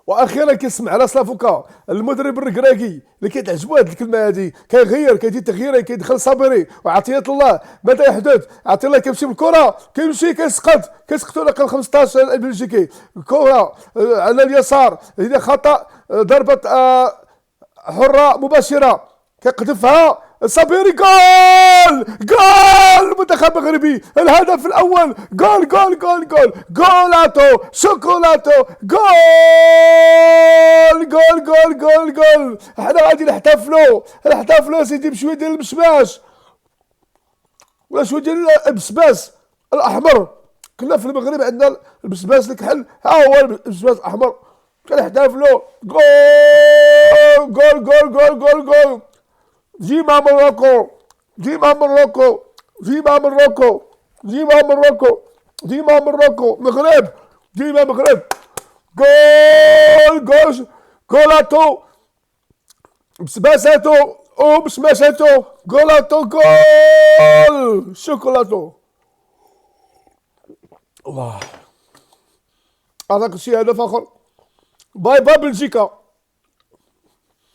واخيرا كنسمع على سلافوكا المدرب الركراكي اللي كتعجبو هذه الكلمه هذه، كيغير كيدير تغييرين، كيدخل صابري وعطيه الله ماذا يحدث. عطيه الله كيمشي بالكره كيمشي كيسقطوا رقم 15 البلجيكي الكره على اليسار، هي خطا ضربه حره مباشره كيقذفها صابيري. جول المنتخب المغربي، الهدف الاول. جولاتو شوكولاتو. جول. حنا غادي نحتفلوا سيدي بشويه ديال المشماش ولا شويه ديال البسباس الاحمر. كنا في المغرب عندنا البسباس الكحل، ها هو البسباس الاحمر. كنحتفلوا. جول. جيما موروكو. مغرب. مغرب. جولاتو بسباساتو وبسماشاتو. جول شوكولاتو. الله، هذاك الشيء هدف اخر. باي باي بلجيكا.